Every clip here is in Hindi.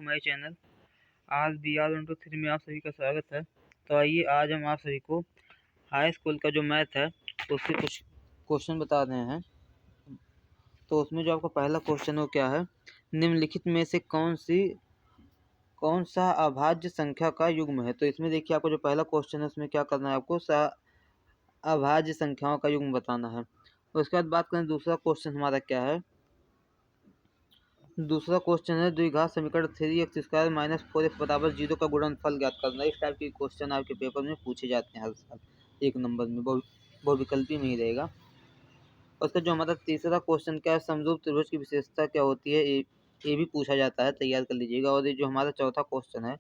To my channel. आज बी आर 1 2 3 में आप सभी का स्वागत है। तो आइए आज हम आप सभी को हाई स्कूल का जो मैथ है उसके कुछ क्वेश्चन बता रहे हैं। तो उसमें जो आपका पहला क्वेश्चन है वो क्या है, निम्नलिखित में से कौन सा अभाज्य संख्या का युग्म है। तो इसमें देखिए आपको जो पहला क्वेश्चन है उसमें क्या करना है, आपको अभाज्य संख्याओं का युग्म बताना है। उसके बाद बात करें दूसरा क्वेश्चन हमारा क्या है। दूसरा क्वेश्चन है द्विघात समीकरण 3x² - 4x = 0 का गुणनफल ज्ञात करना। इस टाइप के क्वेश्चन आपके पेपर में पूछे जाते हैं हर साल, एक नंबर में बहुविकल्पी में ही रहेगा। उसका जो हमारा तीसरा क्वेश्चन क्या है, समरूप त्रिभुज की विशेषता क्या होती है, ये भी पूछा जाता है, तैयार कर लीजिएगा। और ये जो हमारा चौथा क्वेश्चन है,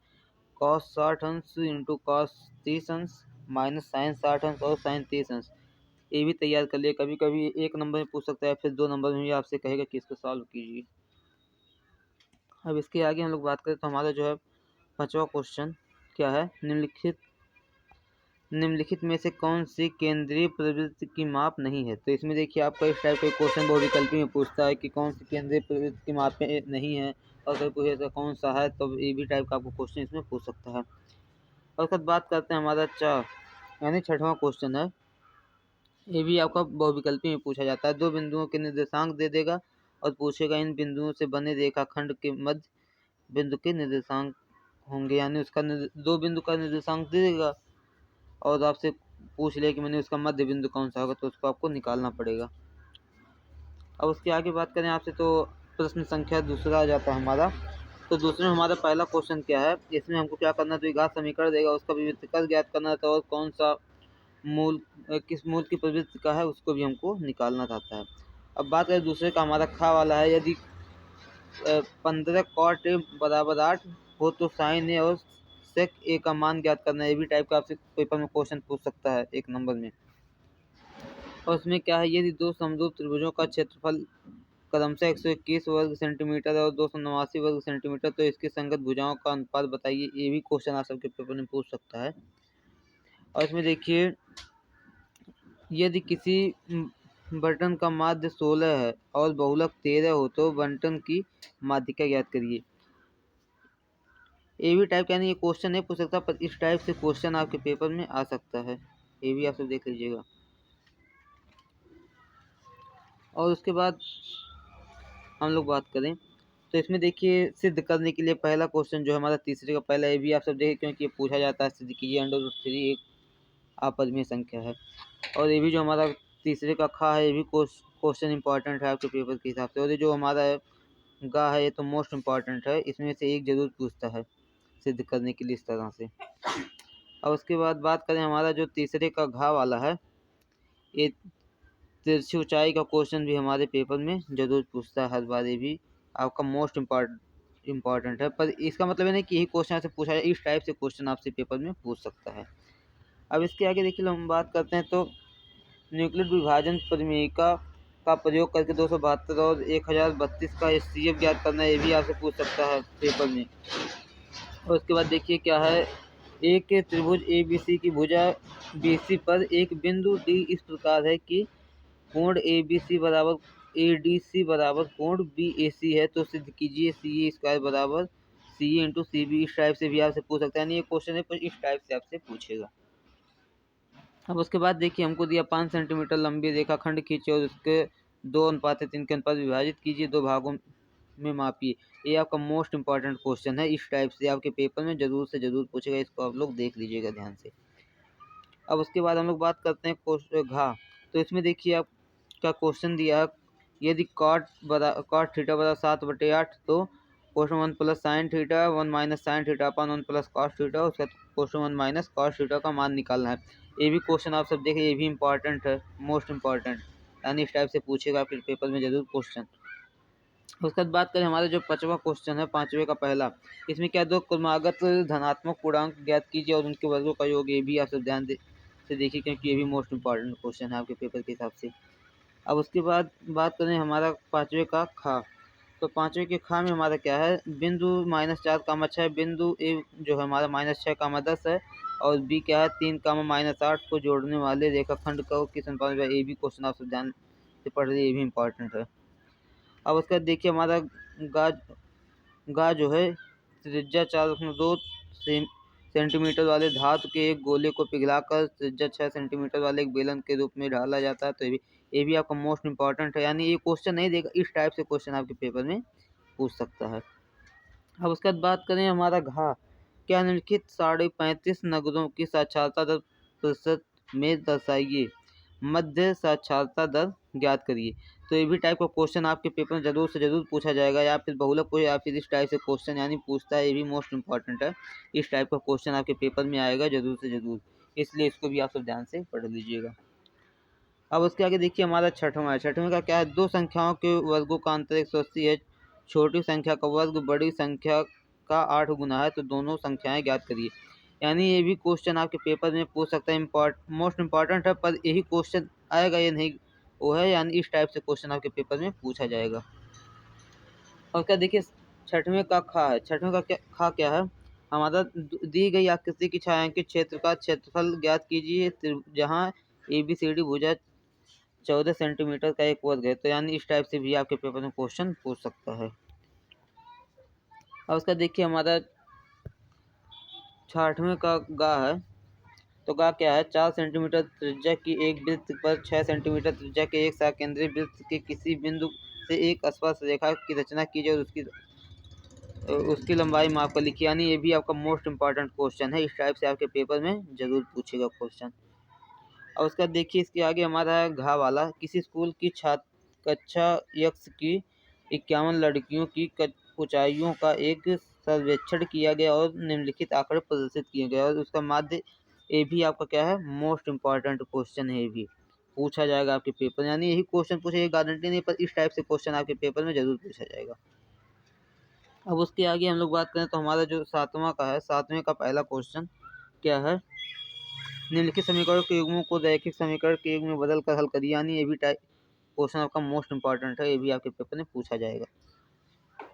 cos 60 अंश इंटू cos 30 अंश माइनस sin 60 अंश और sin 30 अंश, ये भी तैयार कर लिए। कभी कभी एक नंबर में पूछ सकता है, फिर 2 नंबर में भी आपसे कहेगा कि इसको सॉल्व कीजिए। अब इसके आगे हम लोग बात करें तो हमारा जो है पांचवा क्वेश्चन क्या है, निम्नलिखित में से कौन सी केंद्रीय प्रवृत्ति की माप नहीं है। तो इसमें देखिए आपका इस टाइप का क्वेश्चन बहुविकल्पी में पूछता है कि कौन सी केंद्रीय प्रवृत्ति की माप नहीं है, और अगर पूछे तो कौन सा है, तो ये भी टाइप का आपको क्वेश्चन इसमें पूछ सकता है। और उसके बाद बात करते हैं हमारा यानी छठवां क्वेश्चन है, ये भी आपका बहुविकल्पी में पूछा जाता है। 2 बिंदुओं के निर्देशांक दे देगा और पूछेगा इन बिंदुओं से बने रेखाखंड के मध्य बिंदु के निर्देशांक होंगे, यानी उसका 2 बिंदु का निर्देशांक दे देगा और आपसे पूछ ले कि मैंने उसका मध्य बिंदु कौन सा होगा, तो उसको आपको निकालना पड़ेगा। अब उसके आगे बात करें आपसे तो प्रश्न संख्या दूसरा आ जाता है हमारा। तो दूसरे में हमारा पहला क्वेश्चन क्या है, इसमें हमको क्या करना है, द्विघात समीकरण देगा, उसका विभक्तिकर ज्ञात करना था और कौन सा मूल किस मूल की प्रवृत्ति का है उसको भी हमको निकालना चाहता है। अब बात करें दूसरे का, हमारा खा वाला है, यदि 15 cot a बराबर 8 हो तो sin a और sec a का मान ज्ञात करना है। ये भी टाइप का आपसे पेपर में क्वेश्चन पूछ सकता है एक नंबर में। और उसमें क्या है, यदि 2 समरूप त्रिभुजों का क्षेत्रफल क्रमशः 121 वर्ग सेंटीमीटर और 289 वर्ग सेंटीमीटर, तो इसकी संगत भुजाओं का अनुपात बताइए। ये भी क्वेश्चन आप सबके पेपर में पूछ सकता है। और इसमें देखिए, यदि किसी बंटन का माध्य 16 है और बहुलक 13 हो तो बंटन की माध्यिका ज्ञात करिए। ये भी टाइप यानी ये क्वेश्चन नहीं पूछ सकता, पर इस टाइप से क्वेश्चन आपके पेपर में आ सकता है, ये भी आप सब देख लीजिएगा। और उसके बाद हम लोग बात करें तो इसमें देखिए सिद्ध करने के लिए पहला क्वेश्चन जो हमारा तीसरे का पहला, ये भी आप सब देखें क्योंकि ये पूछा जाता है, सिद्ध कीजिए √3 एक अपरिमेय संख्या है। और ये भी जो हमारा तीसरे का खा है, ये भी क्वेश्चन इंपॉर्टेंट है आपके पेपर के हिसाब से। और ये जो हमारा गा है, ये तो मोस्ट इम्पॉर्टेंट है, इसमें से एक जरूर पूछता है सिद्ध करने के लिए इस तरह से। और उसके बाद बात करें हमारा जो तीसरे का घा वाला है, ये तिरछी ऊंचाई का क्वेश्चन भी हमारे पेपर में जरूर पूछता है हर बार, ये भी आपका मोस्ट इम्पॉर्टेंट है। पर इसका मतलब ये नहीं कि यही क्वेश्चन आपसे पूछा जाए, इस टाइप से क्वेश्चन आपसे पेपर में पूछ सकता है। अब इसके आगे देखिए हम बात करते हैं तो न्यूक्लियर विभाजन परिमेयिका का प्रयोग करके 272 और 1032 का HCF ज्ञात करना, ये भी आपसे पूछ सकता है पेपर में। और उसके बाद देखिए क्या है, एक त्रिभुज ABC की भुजा BC पर एक बिंदु D इस प्रकार है कि कोण ABC बराबर ADC बराबर कोण BAC है, तो सिद्ध कीजिए CA² बराबर CA इंटू CB। इस टाइप से भी आपसे पूछ सकता है, यानी ये क्वेश्चन है पर इस टाइप से आपसे पूछेगा। अब उसके बाद देखिए हमको दिया 5 सेंटीमीटर लंबी रेखाखंड खींचे और उसके 2:3 के अनुपात विभाजित कीजिए, 2 भागों में मापिए। ये आपका मोस्ट इम्पॉर्टेंट क्वेश्चन है, इस टाइप से आपके पेपर में जरूर से जरूर पूछेगा, इसको आप लोग देख लीजिएगा ध्यान से। अब उसके बाद हम लोग बात करते हैं घा। तो इसमें देखिए आपका क्वेश्चन दिया, यदि cot थीटा बराबर 7/8 तो question 1 plus sine theta 1 minus sine theta अपन 1 प्लस कॉस थीटा, उसका क्वेश्चन 1 माइनस कॉस थीटा का मान निकालना है। ये भी क्वेश्चन आप सब देखिए, ये भी इंपॉर्टेंट है, मोस्ट इम्पॉर्टेंट, यानी इस टाइप से पूछेगा आपके पेपर में जरूर क्वेश्चन। उसके बाद बात करें हमारा जो पांचवा क्वेश्चन है, पांचवे का पहला, इसमें क्या 2 क्रमागत धनात्मक पूर्णांक ज्ञात कीजिए और उनके वर्गों का योग। ये भी आप सब ध्यान से देखिए क्योंकि ये भी मोस्ट इम्पॉर्टेंट क्वेश्चन है आपके पेपर के हिसाब से। अब उसके बाद बात करें हमारा पांचवे का खा। तो पांचवे के खा में हमारा क्या है, बिंदु -4, 6, बिंदु ए जो है हमारा -6, 10 है, और बी क्या है 3, -8 को जोड़ने वाले रेखाखंड का किस अनुपात में, ये भी क्वेश्चन आप सब ध्यान से पढ़ रहे, ये भी इंपॉर्टेंट है। अब उसके बाद देखिए हमारा गा जो है त्रिज्या 4.2 सेंटीमीटर वाले धातु के एक गोले को पिघलाकर त्रिज्या 6 सेंटीमीटर वाले एक बेलन के रूप में ढाला जाता है। तो ये भी आपका मोस्ट इंपॉर्टेंट है, यानी ये क्वेश्चन नहीं देगा, इस टाइप से क्वेश्चन आपके पेपर में पूछ सकता है। अब उसके बाद बात करें हमारा घा, क्या निम्नलिखित 35.5 नगरों की साक्षरता दर प्रतिशत में दर्शाइए, मध्य साक्षरता दर ज्ञात करिए। तो ये भी टाइप का क्वेश्चन आपके पेपर में जरूर से जरूर पूछा जाएगा, या फिर बहुलक को या फिर इस टाइप से क्वेश्चन यानी पूछता है, ये भी मोस्ट इंपॉर्टेंट है। इस टाइप का क्वेश्चन आपके पेपर में आएगा जरूर से जरूर, इसलिए इसको भी आप सब ध्यान से पढ़ लीजिएगा। अब उसके आगे देखिए हमारा छठवां है। छठवें का क्या है, दो संख्याओं के वर्गों का अंतर 180 है, छोटी संख्या का वर्ग बड़ी संख्या का 8 गुना है, तो दोनों संख्याएं ज्ञात करिए। यानी ये भी क्वेश्चन आपके पेपर में पूछ सकता है, मोस्ट इंपॉर्टेंट है, पर यही क्वेश्चन आएगा ये नहीं वो है, यानी इस टाइप से क्वेश्चन आपके पेपर में पूछा जाएगा। और क्या देखिए छठवें का खा है। छठवें का खा क्या है, हमारा दी गई आकृति की छायांकित क्षेत्र का क्षेत्रफल ज्ञात कीजिए, जहाँ ABCD भुजा 14 सेंटीमीटर का एक वर्ग है। तो यानी इस टाइप से भी आपके पेपर में क्वेश्चन पूछ सकता है। अब उसका देखिए हमारा 68वें का गा है। तो गा क्या है, 4 सेंटीमीटर त्रिज्या की एक वृत्त पर 6 सेंटीमीटर त्रिज्या के एक साकेंद्री वृत्त के किसी बिंदु से एक स्पर्श रेखा की रचना कीजिए और उसकी लंबाई माप कर लिखिए। यानी ये भी आपका मोस्ट इंपॉर्टेंट क्वेश्चन है, इस टाइप से आपके पेपर में जरूर पूछेगा क्वेश्चन। और उसका देखिए इसके आगे हमारा है घा वाला, किसी स्कूल की छात्र कक्षा यक्ष की 51 लड़कियों की ऊंचाइयों का एक सर्वेक्षण किया गया और निम्नलिखित आंकड़े प्रदर्शित किए गए, और उसका माध्य, ये भी आपका क्या है, मोस्ट इंपॉर्टेंट क्वेश्चन है, ये भी पूछा जाएगा आपके पेपर। यानी यही क्वेश्चन पूछे, गारंटी नहीं, पर इस टाइप से क्वेश्चन आपके पेपर में जरूर पूछा जाएगा। अब उसके आगे हम लोग बात करें तो हमारा जो 7वां का है, 7वें का पहला क्वेश्चन क्या है, निम्नलिखित समीकरण के युग्मों को रैखिक समीकरण के युग्म में बदल कर हल करिए। यानी ये भी टाइप क्वेश्चन आपका मोस्ट इंपॉर्टेंट है, ये भी आपके पेपर में पूछा जाएगा,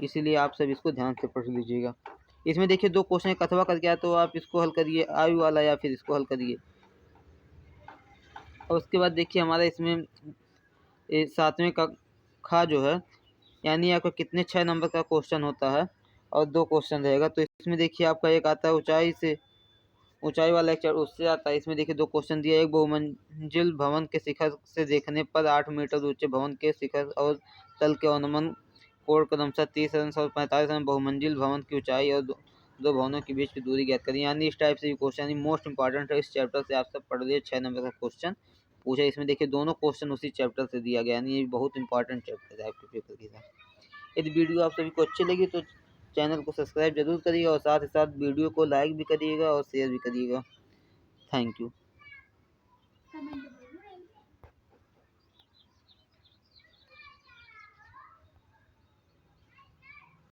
इसीलिए आप सब इसको ध्यान से पढ़ लीजिएगा। इसमें देखिए दो क्वेश्चन अथवा करके आया, तो आप इसको हल करिए आयु वाला, या फिर इसको हल करिए। और उसके बाद देखिए हमारा इसमें 7वें का खा जो है, यानी आपका कितने 6 नंबर का क्वेश्चन होता है और 2 क्वेश्चन रहेगा। तो इसमें देखिए आपका एक आता है ऊंचाई वाला लेक्चर, उससे आता है। इसमें देखिए 2 क्वेश्चन दिया, एक बहुमंजिल भवन के शिखर से देखने पर 8 मीटर ऊंचे भवन के शिखर और तल के अनुमान कोण क्रमशः 30 अंश और 45 अंश, बहुमंजिल भवन की ऊंचाई और दो भवनों के बीच की दूरी ज्ञात करिए। यानी इस टाइप से क्वेश्चन मोस्ट इंपॉर्टेंट है, इस चैप्टर से आप सब पढ़ लिए। 6 नंबर का क्वेश्चन पूछा, इसमें देखिए दोनों क्वेश्चन उसी चैप्टर से दिया गया, यानी ये बहुत इंपॉर्टेंट चैप्टर है आपके पेपर के साथ। यदि वीडियो आप सभी को अच्छी लगी तो चैनल को सब्सक्राइब जरूर करिएगा, और साथ ही साथ वीडियो को लाइक भी करिएगा और शेयर भी करिएगा। Thank you.